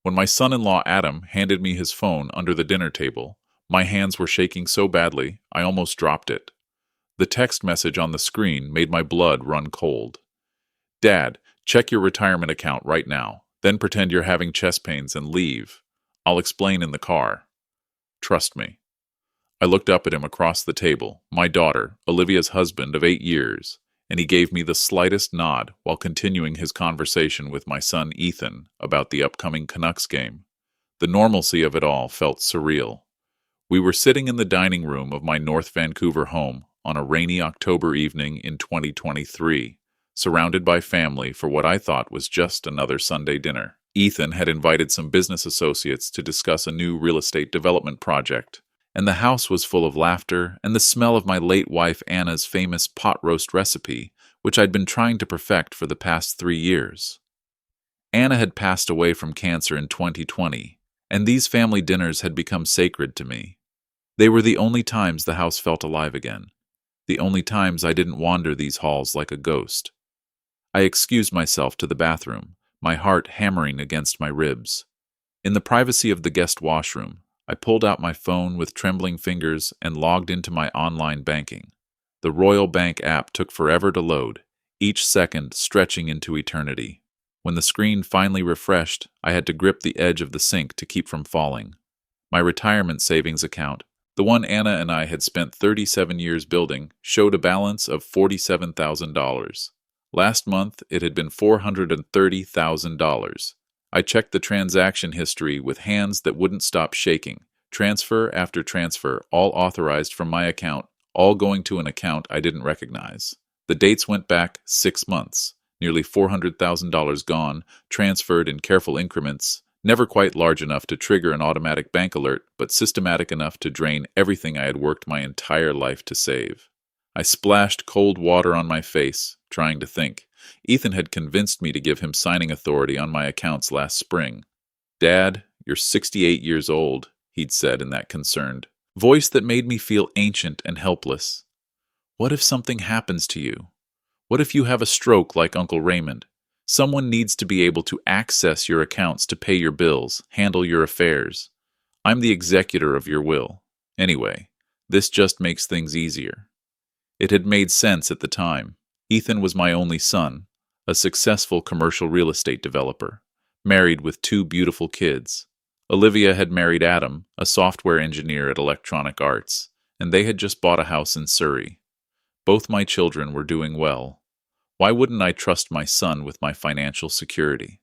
When my son-in-law Adam handed me his phone under the dinner table, my hands were shaking so badly I almost dropped it. The text message on the screen made my blood run cold. Dad, check your retirement account right now, then pretend you're having chest pains and leave. I'll explain in the car. Trust me. I looked up at him across the table, my daughter, Olivia's husband of 8 years, and he gave me the slightest nod while continuing his conversation with my son Ethan about the upcoming Canucks game. The normalcy of it all felt surreal. We were sitting in the dining room of my North Vancouver home on a rainy October evening in 2023, surrounded by family for what I thought was just another Sunday dinner. Ethan had invited some business associates to discuss a new real estate development project, and the house was full of laughter and the smell of my late wife Anna's famous pot roast recipe, which I'd been trying to perfect for the past 3 years. Anna had passed away from cancer in 2020, and these family dinners had become sacred to me. They were the only times the house felt alive again, the only times I didn't wander these halls like a ghost. I excused myself to the bathroom, my heart hammering against my ribs. In the privacy of the guest washroom, I pulled out my phone with trembling fingers and logged into my online banking. The Royal Bank app took forever to load, each second stretching into eternity. When the screen finally refreshed, I had to grip the edge of the sink to keep from falling. My retirement savings account, the one Anna and I had spent 37 years building, showed a balance of $47,000. Last month, it had been $430,000. I checked the transaction history with hands that wouldn't stop shaking. Transfer after transfer, all authorized from my account, all going to an account I didn't recognize. The dates went back 6 months, nearly $400,000 gone, transferred in careful increments, never quite large enough to trigger an automatic bank alert, but systematic enough to drain everything I had worked my entire life to save. I splashed cold water on my face, trying to think. Ethan had convinced me to give him signing authority on my accounts last spring. "Dad, you're 68 years old," he'd said in that concerned voice that made me feel ancient and helpless. "What if something happens to you? What if you have a stroke like Uncle Raymond? Someone needs to be able to access your accounts to pay your bills, handle your affairs. I'm the executor of your will. Anyway, this just makes things easier." It had made sense at the time. Ethan was my only son, a successful commercial real estate developer, married with 2 beautiful kids. Olivia had married Adam, a software engineer at Electronic Arts, and they had just bought a house in Surrey. Both my children were doing well. Why wouldn't I trust my son with my financial security?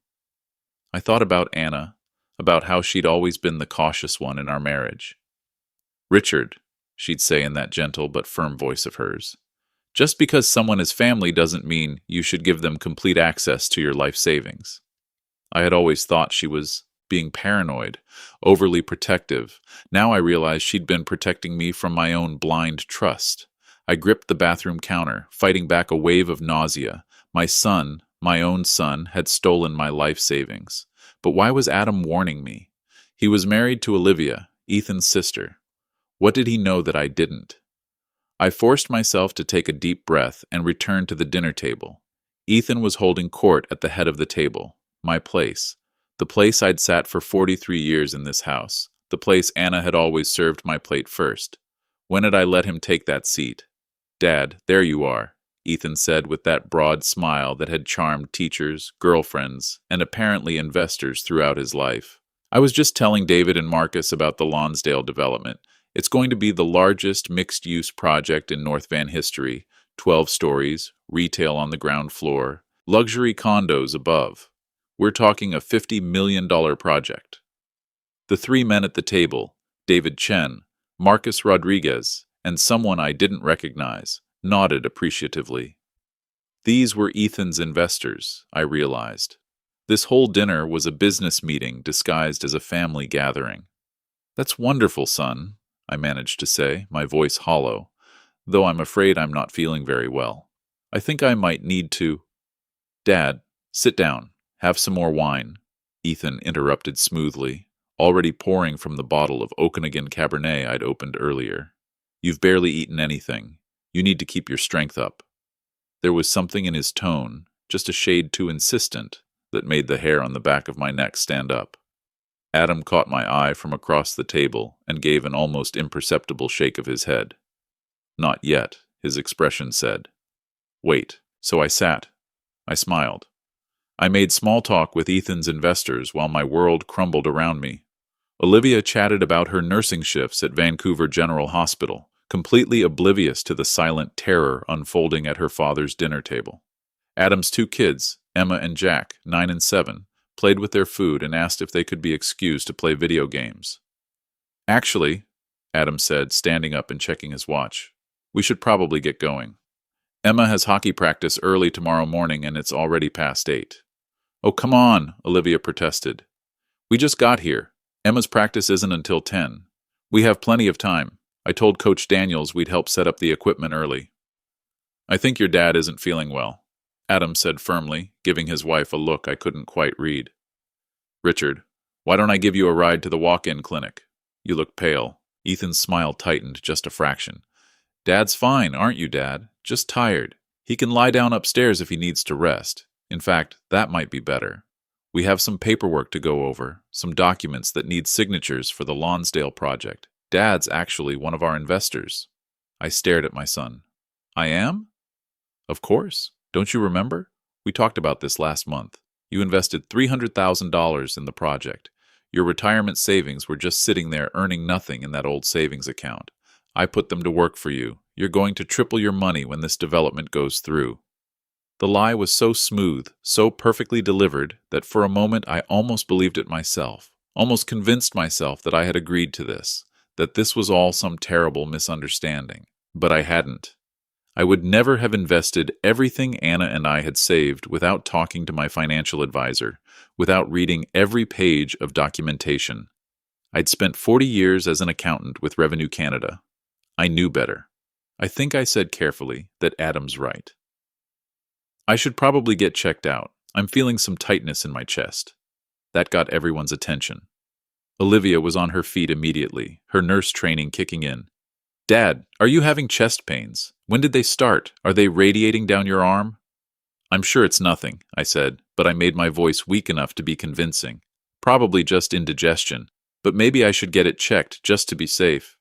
I thought about Anna, about how she'd always been the cautious one in our marriage. "Richard," she'd say in that gentle but firm voice of hers, "just because someone is family doesn't mean you should give them complete access to your life savings." I had always thought she was being paranoid, overly protective. Now I realized she'd been protecting me from my own blind trust. I gripped the bathroom counter, fighting back a wave of nausea. My son, my own son, had stolen my life savings. But why was Adam warning me? He was married to Olivia, Ethan's sister. What did he know that I didn't? I forced myself to take a deep breath and return to the dinner table. Ethan was holding court at the head of the table, my place. The place I'd sat for 43 years in this house. The place Anna had always served my plate first. When had I let him take that seat? "Dad, there you are," Ethan said with that broad smile that had charmed teachers, girlfriends, and apparently investors throughout his life. "I was just telling David and Marcus about the Lonsdale development. It's going to be the largest mixed-use project in North Van history, 12 stories, retail on the ground floor, luxury condos above. We're talking a $50 million project." The 3 men at the table, David Chen, Marcus Rodriguez, and someone I didn't recognize, nodded appreciatively. These were Ethan's investors, I realized. This whole dinner was a business meeting disguised as a family gathering. "That's wonderful, son," I managed to say, my voice hollow, though I'm afraid I'm not feeling very well. "I think I might need to—" "Dad, sit down. Have some more wine," Ethan interrupted smoothly, already pouring from the bottle of Okanagan Cabernet I'd opened earlier. "You've barely eaten anything. You need to keep your strength up." There was something in his tone, just a shade too insistent, that made the hair on the back of my neck stand up. Adam caught my eye from across the table and gave an almost imperceptible shake of his head. Not yet, his expression said. Wait, so I sat. I smiled. I made small talk with Ethan's investors while my world crumbled around me. Olivia chatted about her nursing shifts at Vancouver General Hospital, completely oblivious to the silent terror unfolding at her father's dinner table. Adam's two kids, Emma and Jack, 9 and 7, played with their food and asked if they could be excused to play video games. Actually, Adam said, standing up and checking his watch, we should probably get going. Emma has hockey practice early tomorrow morning and it's already past 8. Oh, come on, Olivia protested. We just got here. Emma's practice isn't until 10. We have plenty of time. I told Coach Daniels we'd help set up the equipment early. I think your dad isn't feeling well, Adam said firmly, giving his wife a look I couldn't quite read. Richard, why don't I give you a ride to the walk-in clinic? You look pale. Ethan's smile tightened just a fraction. Dad's fine, aren't you, Dad? Just tired. He can lie down upstairs if he needs to rest. In fact, that might be better. We have some paperwork to go over, some documents that need signatures for the Lonsdale project. Dad's actually one of our investors. I stared at my son. I am? Of course. Don't you remember? We talked about this last month. You invested $300,000 in the project. Your retirement savings were just sitting there earning nothing in that old savings account. I put them to work for you. You're going to triple your money when this development goes through. The lie was so smooth, so perfectly delivered, that for a moment I almost believed it myself, almost convinced myself that I had agreed to this, that this was all some terrible misunderstanding. But I hadn't. I would never have invested everything Anna and I had saved without talking to my financial advisor, without reading every page of documentation. I'd spent 40 years as an accountant with Revenue Canada. I knew better. I think I said carefully that Adam's right. I should probably get checked out. I'm feeling some tightness in my chest. That got everyone's attention. Olivia was on her feet immediately, her nurse training kicking in. Dad, are you having chest pains? When did they start? Are they radiating down your arm? I'm sure it's nothing, I said, but I made my voice weak enough to be convincing. Probably just indigestion, but maybe I should get it checked just to be safe.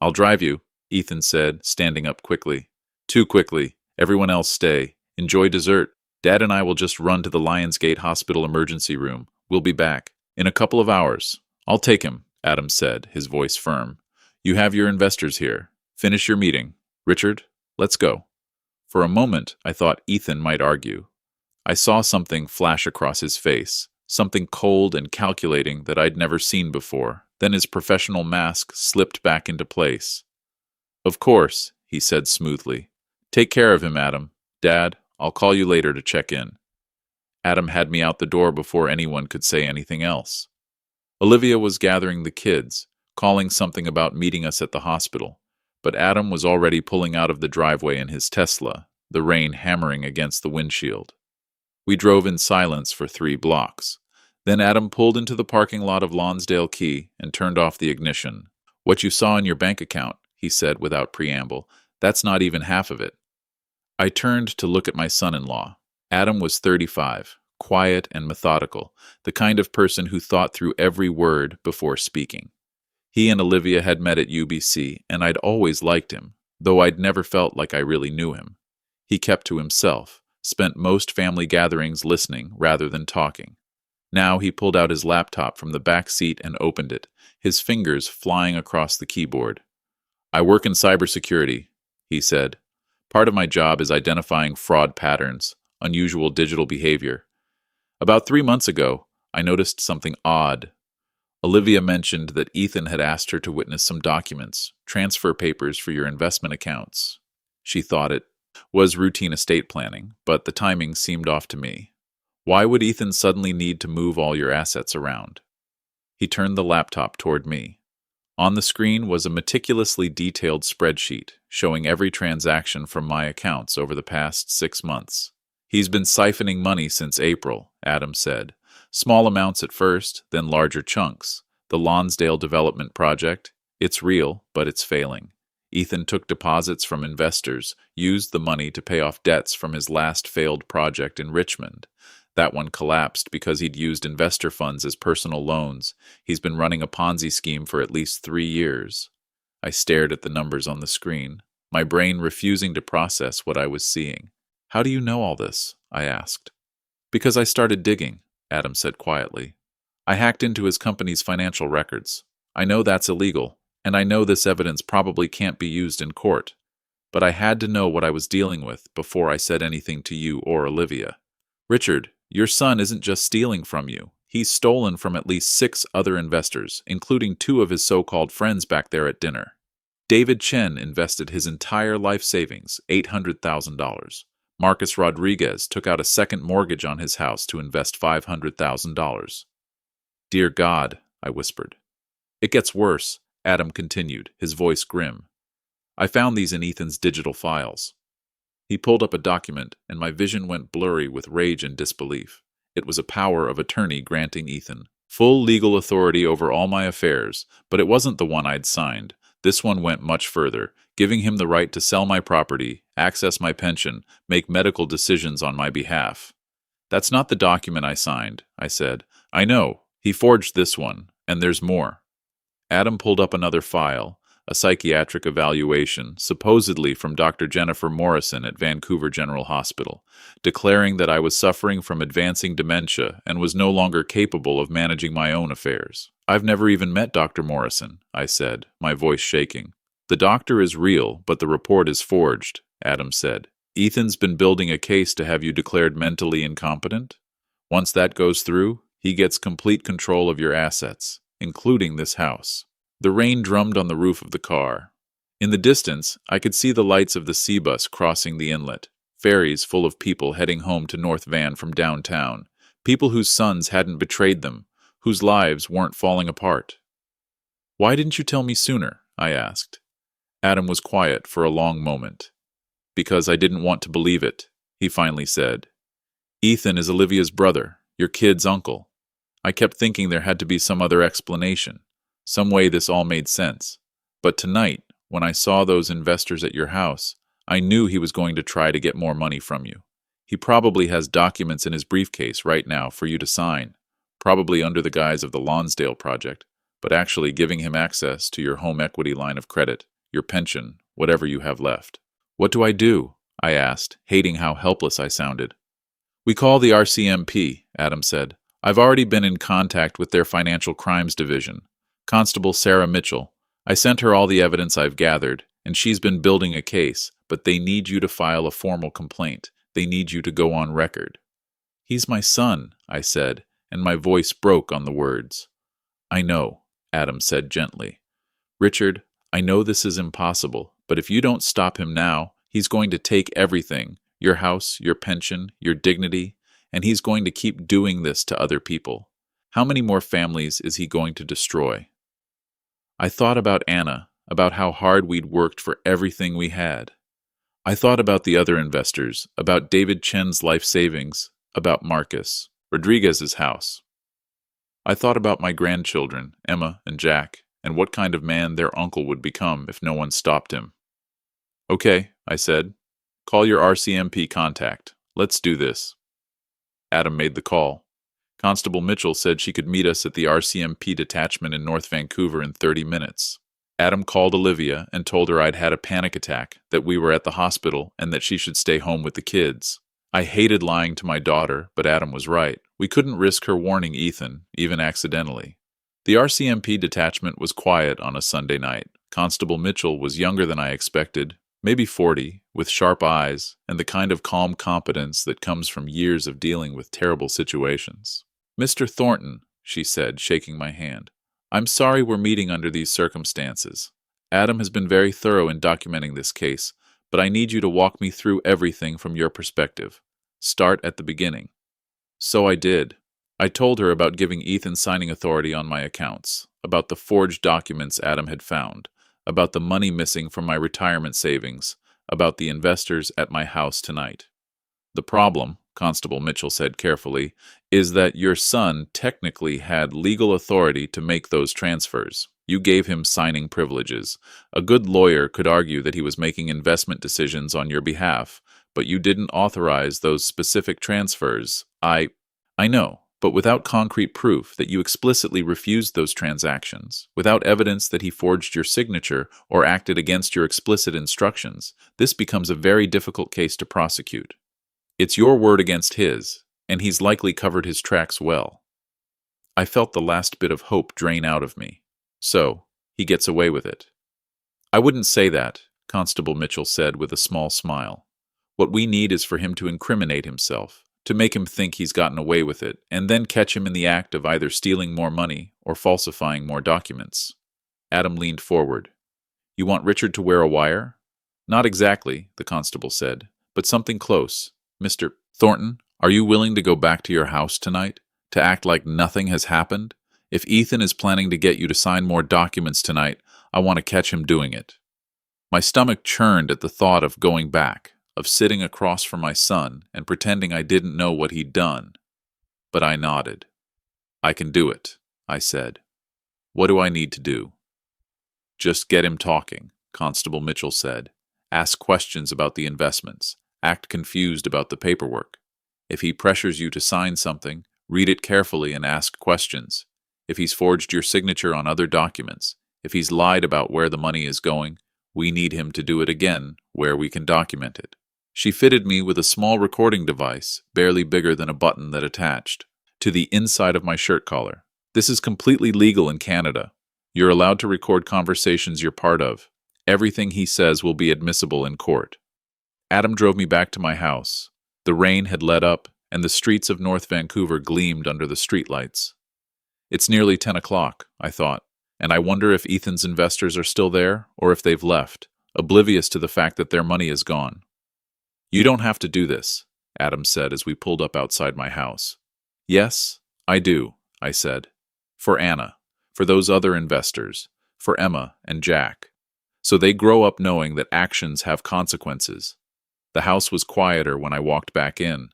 I'll drive you, Ethan said, standing up quickly. Too quickly. Everyone else stay. Enjoy dessert. Dad and I will just run to the Lionsgate Hospital emergency room. We'll be back. In a couple of hours. I'll take him, Adam said, his voice firm. You have your investors here. Finish your meeting. Richard, let's go. For a moment, I thought Ethan might argue. I saw something flash across his face, something cold and calculating that I'd never seen before. Then his professional mask slipped back into place. Of course, he said smoothly. Take care of him, Adam. Dad, I'll call you later to check in. Adam had me out the door before anyone could say anything else. Olivia was gathering the kids, calling something about meeting us at the hospital, but Adam was already pulling out of the driveway in his Tesla, the rain hammering against the windshield. We drove in silence for 3 blocks. Then Adam pulled into the parking lot of Lonsdale Quay and turned off the ignition. What you saw in your bank account, he said without preamble, that's not even half of it. I turned to look at my son-in-law. Adam was 35, quiet and methodical, the kind of person who thought through every word before speaking. He and Olivia had met at UBC, and I'd always liked him, though I'd never felt like I really knew him. He kept to himself, spent most family gatherings listening rather than talking. Now he pulled out his laptop from the back seat and opened it, his fingers flying across the keyboard. I work in cybersecurity, he said. Part of my job is identifying fraud patterns, unusual digital behavior. About 3 months ago, I noticed something odd. Olivia mentioned that Ethan had asked her to witness some documents, transfer papers for your investment accounts. She thought it was routine estate planning, but the timing seemed off to me. Why would Ethan suddenly need to move all your assets around? He turned the laptop toward me. On the screen was a meticulously detailed spreadsheet showing every transaction from my accounts over the past 6 months. He's been siphoning money since April, Adam said. Small amounts at first, then larger chunks. The Lonsdale development project, it's real, but it's failing. Ethan took deposits from investors, used the money to pay off debts from his last failed project in Richmond. That one collapsed because he'd used investor funds as personal loans. He's been running a Ponzi scheme for at least 3 years. I stared at the numbers on the screen, my brain refusing to process what I was seeing. How do you know all this? I asked. Because I started digging, Adam said quietly. I hacked into his company's financial records. I know that's illegal, and I know this evidence probably can't be used in court. But I had to know what I was dealing with before I said anything to you or Olivia. Richard, your son isn't just stealing from you. He's stolen from at least 6 other investors, including 2 of his so-called friends back there at dinner. David Chen invested his entire life savings, $800,000. Marcus Rodriguez took out a second mortgage on his house to invest $500,000. Dear God, I whispered. It gets worse, Adam continued, his voice grim. I found these in Ethan's digital files. He pulled up a document, and my vision went blurry with rage and disbelief. It was a power of attorney granting Ethan full legal authority over all my affairs, but it wasn't the one I'd signed. This one went much further, giving him the right to sell my property, access my pension, make medical decisions on my behalf. That's not the document I signed, I said. I know. He forged this one, and there's more. Adam pulled up another file, a psychiatric evaluation, supposedly from Dr. Jennifer Morrison at Vancouver General Hospital, declaring that I was suffering from advancing dementia and was no longer capable of managing my own affairs. I've never even met Dr. Morrison, I said, my voice shaking. The doctor is real, but the report is forged, Adam said. Ethan's been building a case to have you declared mentally incompetent. Once that goes through, he gets complete control of your assets, including this house. The rain drummed on the roof of the car. In the distance, I could see the lights of the C-bus crossing the inlet, ferries full of people heading home to North Van from downtown, people whose sons hadn't betrayed them, whose lives weren't falling apart. Why didn't you tell me sooner? I asked. Adam was quiet for a long moment. Because I didn't want to believe it, he finally said. Ethan is Olivia's brother, your kid's uncle. I kept thinking there had to be some other explanation. Some way this all made sense. But tonight, when I saw those investors at your house, I knew he was going to try to get more money from you. He probably has documents in his briefcase right now for you to sign, probably under the guise of the Lonsdale Project, but actually giving him access to your home equity line of credit, your pension, whatever you have left. What do I do? I asked, hating how helpless I sounded. We call the RCMP, Adam said. I've already been in contact with their financial crimes division. Constable Sarah Mitchell. I sent her all the evidence I've gathered, and she's been building a case, but they need you to file a formal complaint. They need you to go on record. He's my son, I said, and my voice broke on the words. I know, Adam said gently. Richard, I know this is impossible, but if you don't stop him now, he's going to take everything, your house, your pension, your dignity, and he's going to keep doing this to other people. How many more families is he going to destroy? I thought about Anna, about how hard we'd worked for everything we had. I thought about the other investors, about David Chen's life savings, about Marcus, Rodriguez's house. I thought about my grandchildren, Emma and Jack, and what kind of man their uncle would become if no one stopped him. Okay, I said. Call your RCMP contact. Let's do this. Adam made the call. Constable Mitchell said she could meet us at the RCMP detachment in North Vancouver in 30 minutes. Adam called Olivia and told her I'd had a panic attack, that we were at the hospital, and that she should stay home with the kids. I hated lying to my daughter, but Adam was right. We couldn't risk her warning Ethan, even accidentally. The RCMP detachment was quiet on a Sunday night. Constable Mitchell was younger than I expected, maybe 40, with sharp eyes, and the kind of calm competence that comes from years of dealing with terrible situations. Mr. Thornton, she said, shaking my hand, I'm sorry we're meeting under these circumstances. Adam has been very thorough in documenting this case, but I need you to walk me through everything from your perspective. Start at the beginning. So I did. I told her about giving Ethan signing authority on my accounts, about the forged documents Adam had found, about the money missing from my retirement savings, about the investors at my house tonight. The problem, Constable Mitchell said carefully, is that your son technically had legal authority to make those transfers. You gave him signing privileges. A good lawyer could argue that he was making investment decisions on your behalf, but you didn't authorize those specific transfers. I know, but without concrete proof that you explicitly refused those transactions, without evidence that he forged your signature or acted against your explicit instructions, this becomes a very difficult case to prosecute. It's your word against his, and he's likely covered his tracks well. I felt the last bit of hope drain out of me. So, he gets away with it. I wouldn't say that, Constable Mitchell said with a small smile. What we need is for him to incriminate himself, to make him think he's gotten away with it, and then catch him in the act of either stealing more money or falsifying more documents. Adam leaned forward. You want Richard to wear a wire? Not exactly, the constable said, but something close. Mr. Thornton, are you willing to go back to your house tonight? To act like nothing has happened? If Ethan is planning to get you to sign more documents tonight, I want to catch him doing it. My stomach churned at the thought of going back, of sitting across from my son and pretending I didn't know what he'd done. But I nodded. I can do it, I said. What do I need to do? Just get him talking, Constable Mitchell said. Ask questions about the investments. Act confused about the paperwork. If he pressures you to sign something, read it carefully and ask questions. If he's forged your signature on other documents, if he's lied about where the money is going, we need him to do it again where we can document it. She fitted me with a small recording device, barely bigger than a button that attached, to the inside of my shirt collar. This is completely legal in Canada. You're allowed to record conversations you're part of. Everything he says will be admissible in court. Adam drove me back to my house. The rain had let up, and the streets of North Vancouver gleamed under the streetlights. It's nearly 10 o'clock, I thought, and I wonder if Ethan's investors are still there or if they've left, oblivious to the fact that their money is gone. You don't have to do this, Adam said as we pulled up outside my house. Yes, I do, I said. For Anna, for those other investors, for Emma and Jack. So they grow up knowing that actions have consequences. The house was quieter when I walked back in.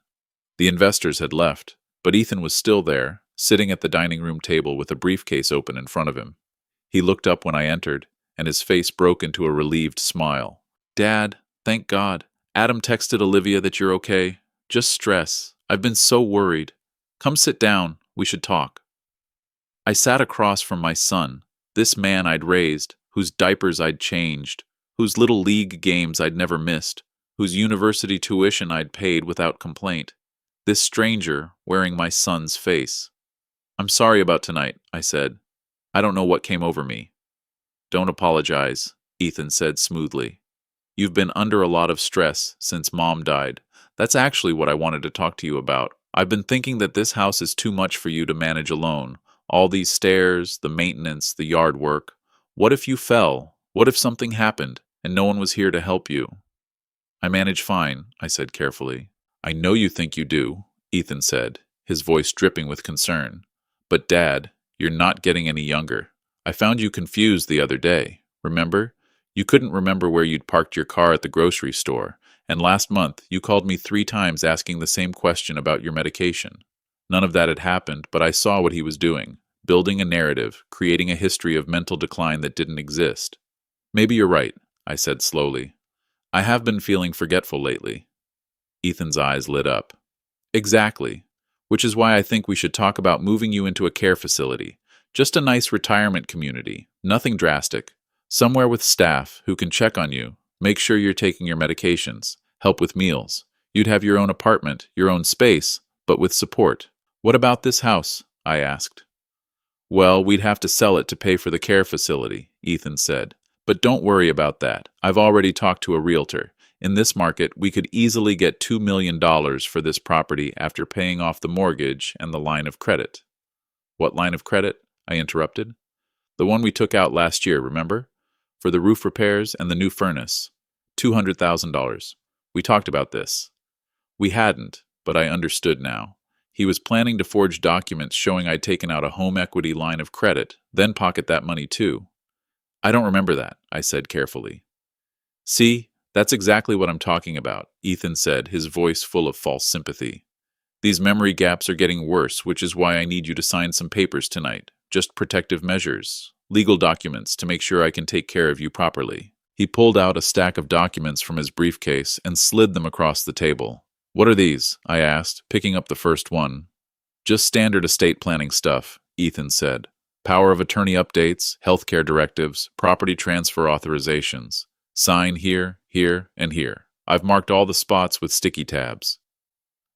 The investors had left, but Ethan was still there, sitting at the dining room table with a briefcase open in front of him. He looked up when I entered, and his face broke into a relieved smile. Dad, thank God. Adam texted Olivia that you're okay. Just stress. I've been so worried. Come sit down. We should talk. I sat across from my son, this man I'd raised, whose diapers I'd changed, whose little league games I'd never missed, whose university tuition I'd paid without complaint. This stranger wearing my son's face. I'm sorry about tonight, I said. I don't know what came over me. Don't apologize, Ethan said smoothly. You've been under a lot of stress since Mom died. That's actually what I wanted to talk to you about. I've been thinking that this house is too much for you to manage alone. All these stairs, the maintenance, the yard work. What if you fell? What if something happened and no one was here to help you? I manage fine, I said carefully. I know you think you do, Ethan said, his voice dripping with concern. But Dad, you're not getting any younger. I found you confused the other day, remember? You couldn't remember where you'd parked your car at the grocery store, and last month you called me 3 times asking the same question about your medication. None of that had happened, but I saw what he was doing, building a narrative, creating a history of mental decline that didn't exist. Maybe you're right, I said slowly. I have been feeling forgetful lately. Ethan's eyes lit up. Exactly. Which is why I think we should talk about moving you into a care facility. Just a nice retirement community, nothing drastic. Somewhere with staff who can check on you, make sure you're taking your medications, help with meals. You'd have your own apartment, your own space, but with support. What about this house? I asked. Well, we'd have to sell it to pay for the care facility, Ethan said. But don't worry about that. I've already talked to a realtor. In this market, we could easily get $2 million for this property after paying off the mortgage and the line of credit. What line of credit? I interrupted. The one we took out last year, remember? For the roof repairs and the new furnace. $200,000. We talked about this. We hadn't, but I understood now. He was planning to forge documents showing I'd taken out a home equity line of credit, then pocket that money too. I don't remember that, I said carefully. See, that's exactly what I'm talking about, Ethan said, his voice full of false sympathy. These memory gaps are getting worse, which is why I need you to sign some papers tonight. Just protective measures, legal documents to make sure I can take care of you properly. He pulled out a stack of documents from his briefcase and slid them across the table. What are these? I asked, picking up the first one. Just standard estate planning stuff, Ethan said. Power of attorney updates, healthcare directives, property transfer authorizations. Sign here, here, and here. I've marked all the spots with sticky tabs.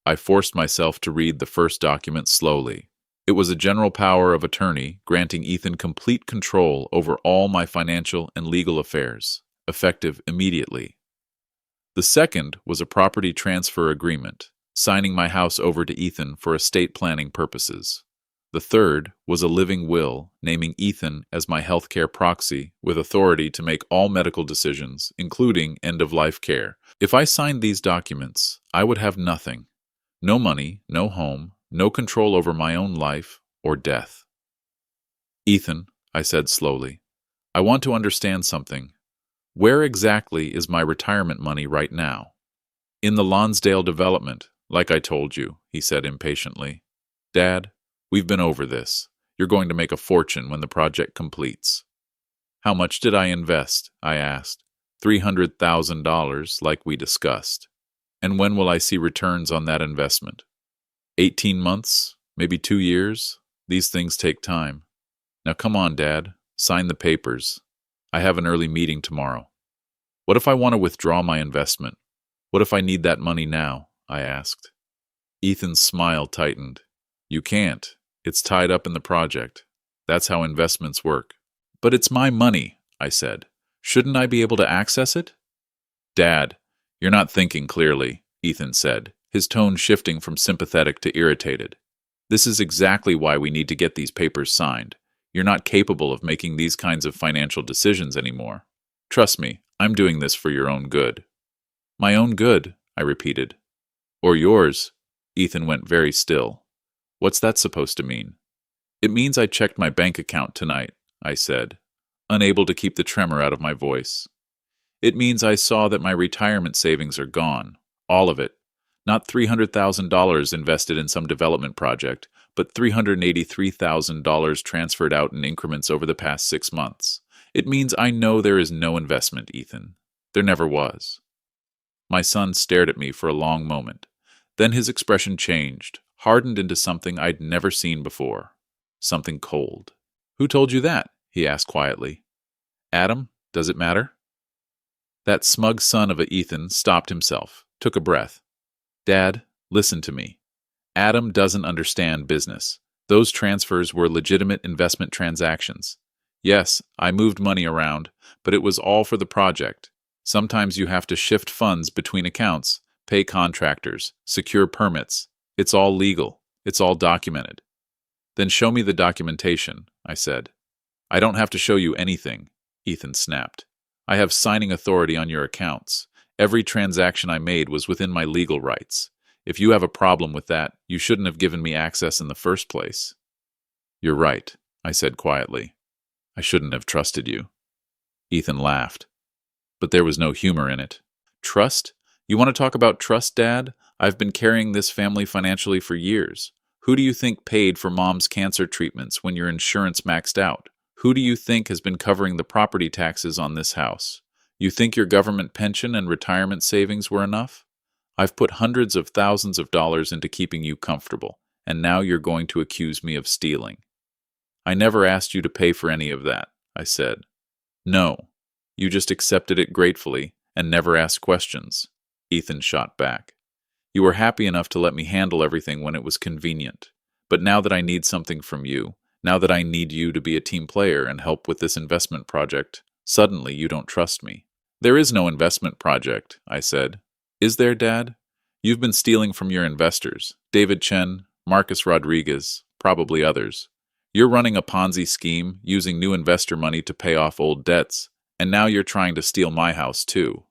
I forced myself to read the first document slowly. It was a general power of attorney granting Ethan complete control over all my financial and legal affairs, effective immediately. The second was a property transfer agreement, signing my house over to Ethan for estate planning purposes. The third was a living will, naming Ethan as my healthcare proxy with authority to make all medical decisions, including end-of-life care. If I signed these documents, I would have nothing. No money, no home, no control over my own life or death. Ethan, I said slowly, I want to understand something. Where exactly is my retirement money right now? In the Lonsdale development, like I told you, he said impatiently. Dad, we've been over this. You're going to make a fortune when the project completes. How much did I invest? I asked. $300,000, like we discussed. And when will I see returns on that investment? 18 months? Maybe 2 years? These things take time. Now come on, Dad. Sign the papers. I have an early meeting tomorrow. What if I want to withdraw my investment? What if I need that money now? I asked. Ethan's smile tightened. You can't. It's tied up in the project. That's how investments work. But it's my money, I said. Shouldn't I be able to access it? Dad, you're not thinking clearly, Ethan said, his tone shifting from sympathetic to irritated. This is exactly why we need to get these papers signed. You're not capable of making these kinds of financial decisions anymore. Trust me, I'm doing this for your own good. My own good, I repeated. Or yours. Ethan went very still. What's that supposed to mean? It means I checked my bank account tonight, I said, unable to keep the tremor out of my voice. It means I saw that my retirement savings are gone, all of it. Not $300,000 invested in some development project, but $383,000 transferred out in increments over the past 6 months. It means I know there is no investment, Ethan. There never was. My son stared at me for a long moment. Then his expression changed, hardened into something I'd never seen before. Something cold. Who told you that? He asked quietly. Adam, does it matter? That smug son of a Ethan stopped himself, took a breath. Dad, listen to me. Adam doesn't understand business. Those transfers were legitimate investment transactions. Yes, I moved money around, but it was all for the project. Sometimes you have to shift funds between accounts, pay contractors, secure permits. It's all legal. It's all documented. Then show me the documentation, I said. I don't have to show you anything, Ethan snapped. I have signing authority on your accounts. Every transaction I made was within my legal rights. If you have a problem with that, you shouldn't have given me access in the first place. You're right, I said quietly. I shouldn't have trusted you. Ethan laughed. But there was no humor in it. Trust? You want to talk about trust, Dad? I've been carrying this family financially for years. Who do you think paid for Mom's cancer treatments when your insurance maxed out? Who do you think has been covering the property taxes on this house? You think your government pension and retirement savings were enough? I've put hundreds of thousands of dollars into keeping you comfortable, and now you're going to accuse me of stealing. I never asked you to pay for any of that, I said. No, you just accepted it gratefully and never asked questions, Ethan shot back. You were happy enough to let me handle everything when it was convenient. But now that I need something from you, now that I need you to be a team player and help with this investment project, suddenly you don't trust me. There is no investment project, I said. Is there, Dad? You've been stealing from your investors, David Chen, Marcus Rodriguez, probably others. You're running a Ponzi scheme, using new investor money to pay off old debts, and now you're trying to steal my house too.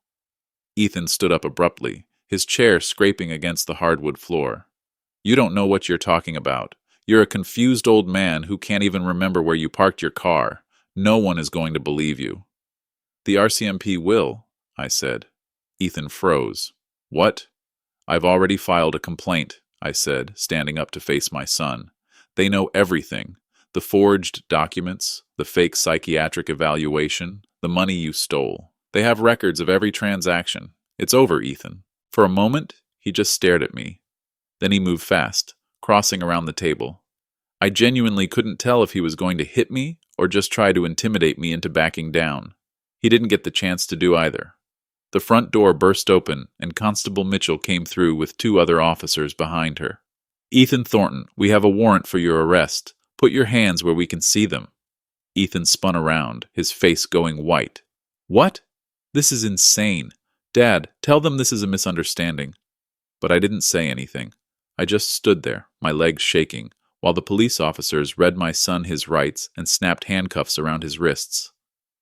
Ethan stood up abruptly, his chair scraping against the hardwood floor. You don't know what you're talking about. You're a confused old man who can't even remember where you parked your car. No one is going to believe you. The RCMP will, I said. Ethan froze. What? I've already filed a complaint, I said, standing up to face my son. They know everything. The forged documents, the fake psychiatric evaluation, the money you stole. They have records of every transaction. It's over, Ethan. For a moment, he just stared at me. Then he moved fast, crossing around the table. I genuinely couldn't tell if he was going to hit me or just try to intimidate me into backing down. He didn't get the chance to do either. The front door burst open, and Constable Mitchell came through with two other officers behind her. "Ethan Thornton, we have a warrant for your arrest. Put your hands where we can see them." Ethan spun around, his face going white. "What? This is insane. Dad, tell them this is a misunderstanding." But I didn't say anything. I just stood there, my legs shaking, while the police officers read my son his rights and snapped handcuffs around his wrists.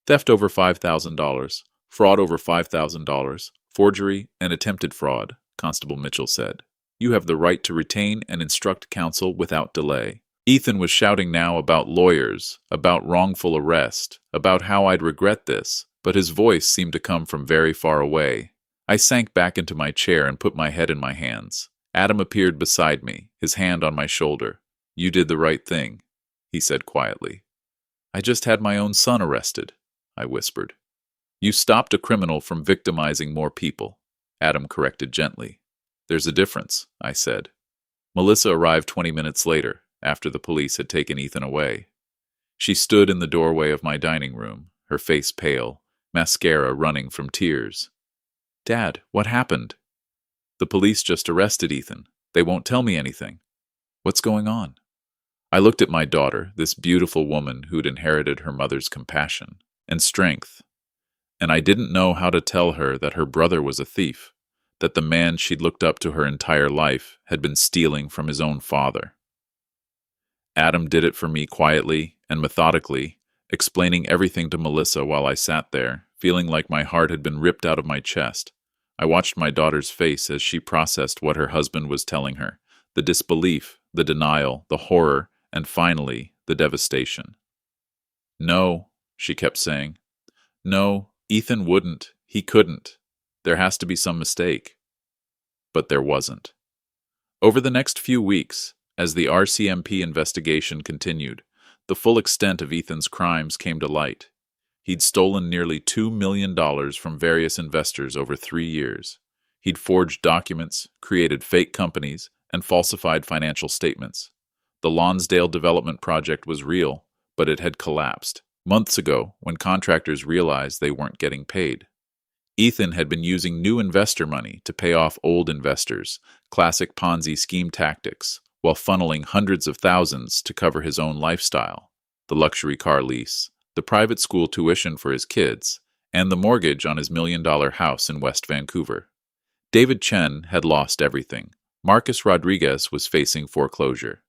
"Theft over $5,000, fraud over $5,000, forgery and attempted fraud," Constable Mitchell said. "You have the right to retain and instruct counsel without delay." Ethan was shouting now about lawyers, about wrongful arrest, about how I'd regret this, but his voice seemed to come from very far away. I sank back into my chair and put my head in my hands. Adam appeared beside me, his hand on my shoulder. "You did the right thing," he said quietly. "I just had my own son arrested," I whispered. "You stopped a criminal from victimizing more people," Adam corrected gently. "There's a difference," I said. Melissa arrived 20 minutes later, after the police had taken Ethan away. She stood in the doorway of my dining room, her face pale, mascara running from tears. "Dad, what happened?" "The police just arrested Ethan. They won't tell me anything." "What's going on?" I looked at my daughter, this beautiful woman who'd inherited her mother's compassion and strength, and I didn't know how to tell her that her brother was a thief, that the man she'd looked up to her entire life had been stealing from his own father. Adam did it for me quietly and methodically, explaining everything to Melissa while I sat there, feeling like my heart had been ripped out of my chest. I watched my daughter's face as she processed what her husband was telling her, the disbelief, the denial, the horror, and finally, the devastation. "No," she kept saying. "No, Ethan wouldn't. He couldn't. There has to be some mistake." But there wasn't. Over the next few weeks, as the RCMP investigation continued, the full extent of Ethan's crimes came to light. He'd stolen nearly $2 million from various investors over 3 years. He'd forged documents, created fake companies, and falsified financial statements. The Lonsdale development project was real, but it had collapsed months ago when contractors realized they weren't getting paid. Ethan had been using new investor money to pay off old investors, classic Ponzi scheme tactics, while funneling hundreds of thousands to cover his own lifestyle, the luxury car lease, the private school tuition for his kids, and the mortgage on his $1 million house in West Vancouver. David Chen had lost everything. Marcus Rodriguez was facing foreclosure.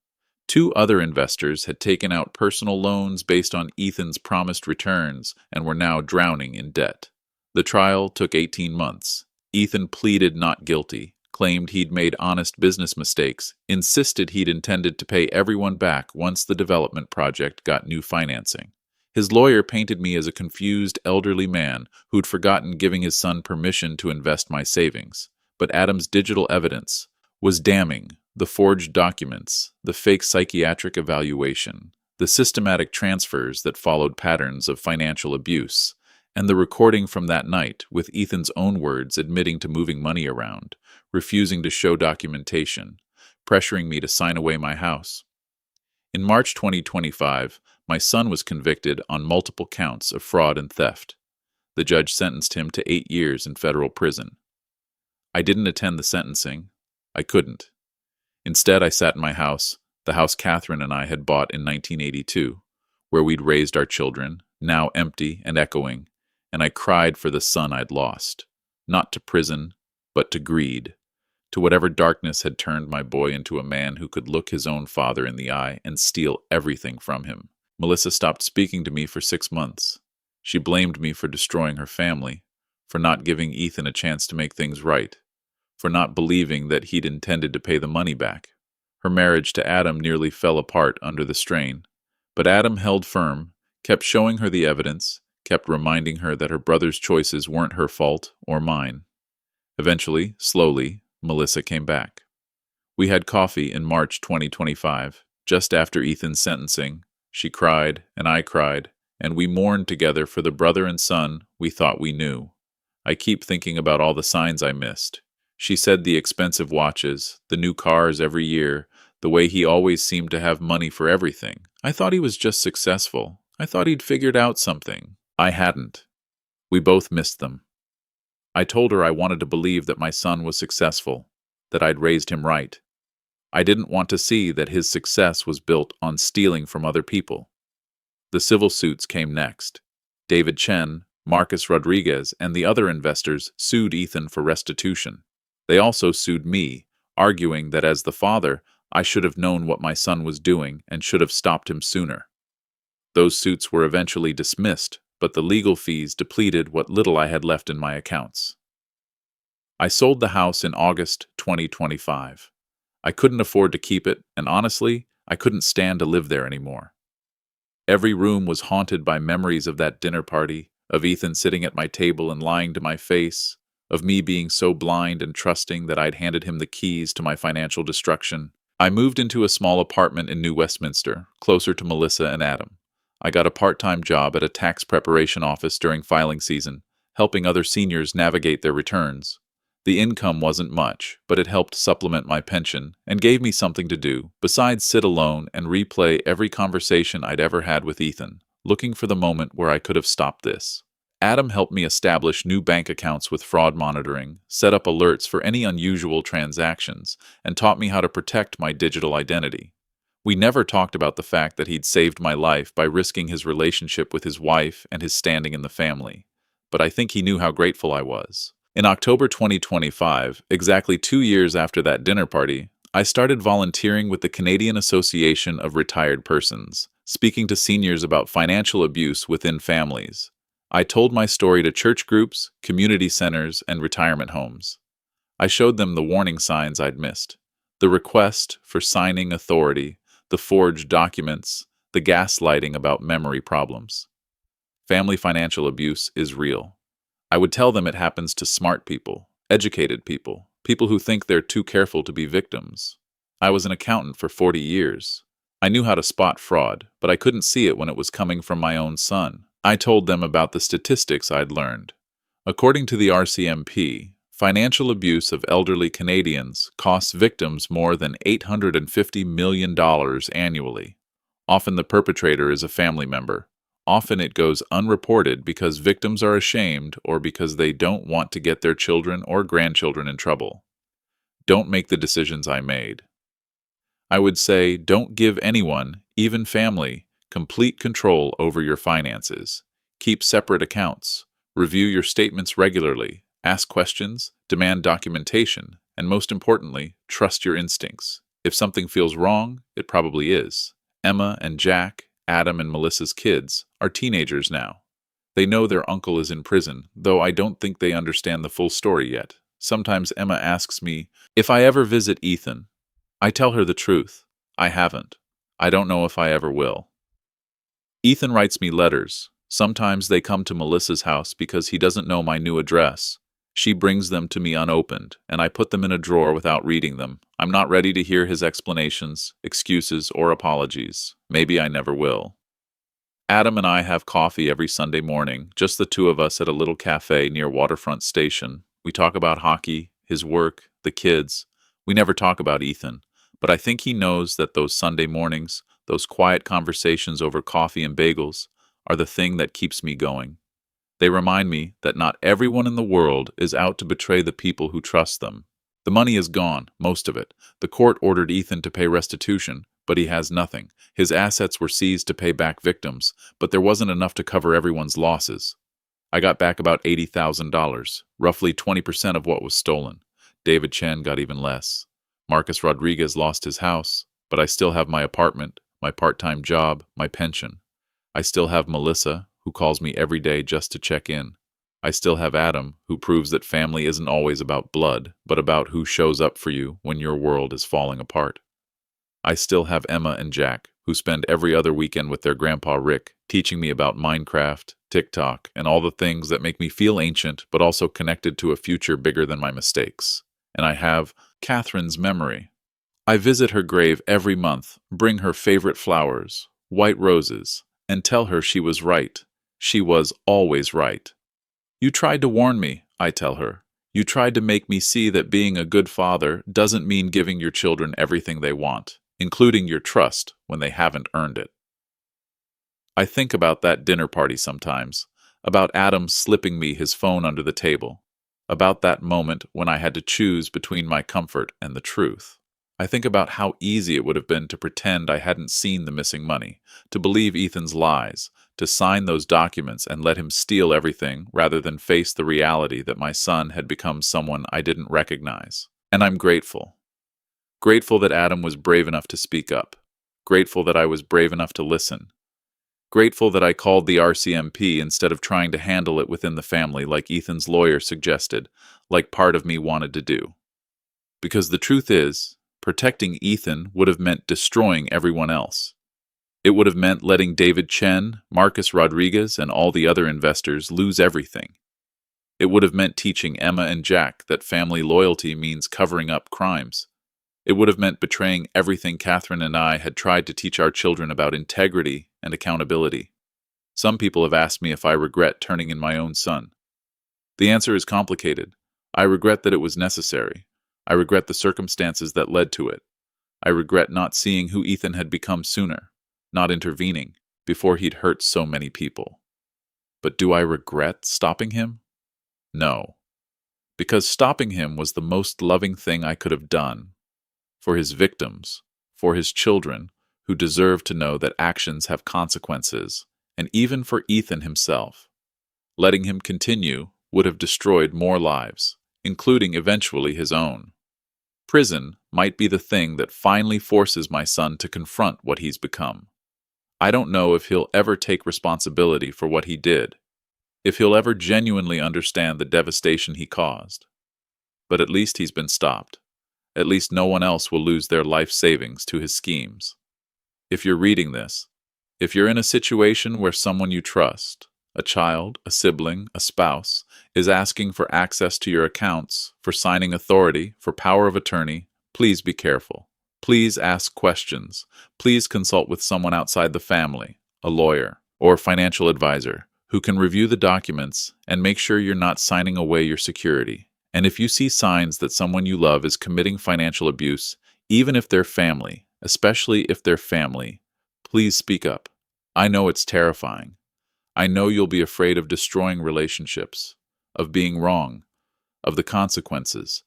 2 other investors had taken out personal loans based on Ethan's promised returns and were now drowning in debt. The trial took 18 months. Ethan pleaded not guilty, claimed he'd made honest business mistakes, insisted he'd intended to pay everyone back once the development project got new financing. His lawyer painted me as a confused elderly man who'd forgotten giving his son permission to invest my savings. But Adam's digital evidence was damning. The forged documents, the fake psychiatric evaluation, the systematic transfers that followed patterns of financial abuse, and the recording from that night with Ethan's own words admitting to moving money around, refusing to show documentation, pressuring me to sign away my house. In March 2025, my son was convicted on multiple counts of fraud and theft. The judge sentenced him to 8 years in federal prison. I didn't attend the sentencing. I couldn't. Instead, I sat in my house, the house Catherine and I had bought in 1982, where we'd raised our children, now empty and echoing, and I cried for the son I'd lost, not to prison, but to greed, to whatever darkness had turned my boy into a man who could look his own father in the eye and steal everything from him. Melissa stopped speaking to me for 6 months. She blamed me for destroying her family, for not giving Ethan a chance to make things right, for not believing that he'd intended to pay the money back. Her marriage to Adam nearly fell apart under the strain, but Adam held firm, kept showing her the evidence, kept reminding her that her brother's choices weren't her fault or mine. Eventually, slowly, Melissa came back. We had coffee in March 2025, just after Ethan's sentencing. She cried, and I cried, and we mourned together for the brother and son we thought we knew. I keep thinking about all the signs I missed. She said the expensive watches, the new cars every year, The way he always seemed to have money for everything. I thought he was just successful. I thought he'd figured out something. I hadn't. We both missed them. I told her I wanted to believe that my son was successful, that I'd raised him right. I didn't want to see that his success was built on stealing from other people. The civil suits came next. David Chen, Marcus Rodriguez, and the other investors sued Ethan for restitution. They also sued me, arguing that as the father, I should have known what my son was doing and should have stopped him sooner. Those suits were eventually dismissed, but the legal fees depleted what little I had left in my accounts. I sold the house in August 2025. I couldn't afford to keep it, and honestly, I couldn't stand to live there anymore. Every room was haunted by memories of that dinner party, of Ethan sitting at my table and lying to my face, of me being so blind and trusting that I'd handed him the keys to my financial destruction. I moved into a small apartment in New Westminster, closer to Melissa and Adam. I got a part-time job at a tax preparation office during filing season, helping other seniors navigate their returns. The income wasn't much, but it helped supplement my pension and gave me something to do, besides sit alone and replay every conversation I'd ever had with Ethan, looking for the moment where I could have stopped this. Adam helped me establish new bank accounts with fraud monitoring, set up alerts for any unusual transactions, and taught me how to protect my digital identity. We never talked about the fact that he'd saved my life by risking his relationship with his wife and his standing in the family, but I think he knew how grateful I was. In October 2025, exactly 2 years after that dinner party, I started volunteering with the Canadian Association of Retired Persons, speaking to seniors about financial abuse within families. I told my story to church groups, community centers, and retirement homes. I showed them the warning signs I'd missed, the request for signing authority, the forged documents, the gaslighting about memory problems. Family financial abuse is real. I would tell them it happens to smart people, educated people, people who think they're too careful to be victims. I was an accountant for 40 years. I knew how to spot fraud, but I couldn't see it when it was coming from my own son. I told them about the statistics I'd learned. According to the RCMP, financial abuse of elderly Canadians costs victims more than $850 million annually. Often the perpetrator is a family member. Often it goes unreported because victims are ashamed or because they don't want to get their children or grandchildren in trouble. Don't make the decisions I made. I would say don't give anyone, even family, complete control over your finances. Keep separate accounts. Review your statements regularly. Ask questions, demand documentation, and most importantly, trust your instincts. If something feels wrong, it probably is. Emma and Jack, Adam and Melissa's kids, are teenagers now. They know their uncle is in prison, though I don't think they understand the full story yet. Sometimes Emma asks me if I ever visit Ethan. I tell her the truth. I haven't. I don't know if I ever will. Ethan writes me letters. Sometimes they come to Melissa's house because he doesn't know my new address. She brings them to me unopened, and I put them in a drawer without reading them. I'm not ready to hear his explanations, excuses, or apologies. Maybe I never will. Adam and I have coffee every Sunday morning, just the two of us at a little cafe near Waterfront Station. We talk about hockey, his work, the kids. We never talk about Ethan, but I think he knows that those Sunday mornings, those quiet conversations over coffee and bagels, are the thing that keeps me going. They remind me that not everyone in the world is out to betray the people who trust them. The money is gone, most of it. The court ordered Ethan to pay restitution, but he has nothing. His assets were seized to pay back victims, but there wasn't enough to cover everyone's losses. I got back about $80,000, roughly 20% of what was stolen. David Chen got even less. Marcus Rodriguez lost his house, but I still have my apartment, my part-time job, my pension. I still have Melissa, who calls me every day just to check in. I still have Adam, who proves that family isn't always about blood, but about who shows up for you when your world is falling apart. I still have Emma and Jack, who spend every other weekend with their grandpa Rick, teaching me about Minecraft, TikTok, and all the things that make me feel ancient, but also connected to a future bigger than my mistakes. And I have Catherine's memory. I visit her grave every month, bring her favorite flowers, white roses, and tell her she was right. She was always right. You tried to warn me, I tell her. You tried to make me see that being a good father doesn't mean giving your children everything they want. including your trust when they haven't earned it. I think about that dinner party sometimes, about Adam slipping me his phone under the table, about that moment when I had to choose between my comfort and the truth. I think about how easy it would have been to pretend I hadn't seen the missing money, to believe Ethan's lies, to sign those documents and let him steal everything rather than face the reality that my son had become someone I didn't recognize. And I'm grateful. Grateful that Adam was brave enough to speak up. Grateful that I was brave enough to listen. Grateful that I called the RCMP instead of trying to handle it within the family like Ethan's lawyer suggested, like part of me wanted to do. Because the truth is, protecting Ethan would have meant destroying everyone else. It would have meant letting David Chen, Marcus Rodriguez, and all the other investors lose everything. It would have meant teaching Emma and Jack that family loyalty means covering up crimes. It would have meant betraying everything Catherine and I had tried to teach our children about integrity and accountability. Some people have asked me if I regret turning in my own son. The answer is complicated. I regret that it was necessary. I regret the circumstances that led to it. I regret not seeing who Ethan had become sooner, not intervening, before he'd hurt so many people. But do I regret stopping him? No. Because stopping him was the most loving thing I could have done. For his victims, for his children, who deserve to know that actions have consequences, and even for Ethan himself. Letting him continue would have destroyed more lives, including eventually his own. Prison might be the thing that finally forces my son to confront what he's become. I don't know if he'll ever take responsibility for what he did, if he'll ever genuinely understand the devastation he caused. But at least he's been stopped. At least no one else will lose their life savings to his schemes. If you're reading this, if you're in a situation where someone you trust, a child, a sibling, a spouse, is asking for access to your accounts, for signing authority, for power of attorney, please be careful. Please ask questions. Please consult with someone outside the family, a lawyer, or financial advisor, who can review the documents and make sure you're not signing away your security. And if you see signs that someone you love is committing financial abuse, even if they're family, especially if they're family, please speak up. I know it's terrifying. I know you'll be afraid of destroying relationships, of being wrong, of the consequences,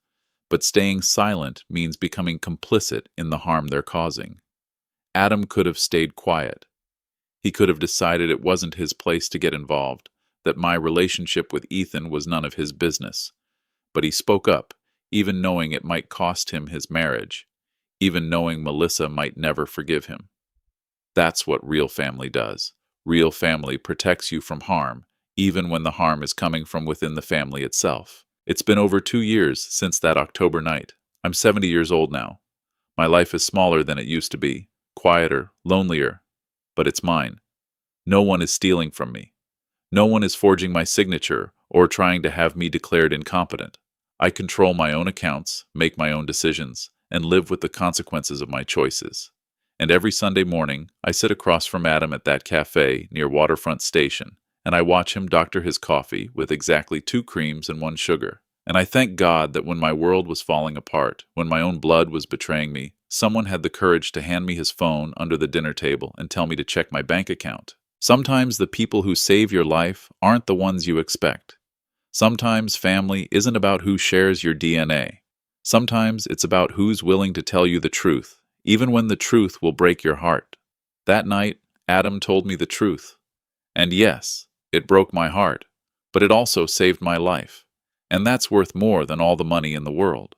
but staying silent means becoming complicit in the harm they're causing. Adam could have stayed quiet. He could have decided it wasn't his place to get involved, that my relationship with Ethan was none of his business. But he spoke up, even knowing it might cost him his marriage, even knowing Melissa might never forgive him. That's what real family does. Real family protects you from harm, even when the harm is coming from within the family itself. It's been over 2 years since that October night. I'm 70 years old now. My life is smaller than it used to be, quieter, lonelier, but it's mine. No one is stealing from me. No one is forging my signature or trying to have me declared incompetent. I control my own accounts, make my own decisions, and live with the consequences of my choices. And every Sunday morning, I sit across from Adam at that cafe near Waterfront Station, and I watch him doctor his coffee with exactly 2 creams and 1 sugar. And I thank God that when my world was falling apart, when my own blood was betraying me, someone had the courage to hand me his phone under the dinner table and tell me to check my bank account. Sometimes the people who save your life aren't the ones you expect. Sometimes family isn't about who shares your DNA. Sometimes it's about who's willing to tell you the truth, even when the truth will break your heart. That night, Adam told me the truth. And yes, it broke my heart, but it also saved my life. And that's worth more than all the money in the world.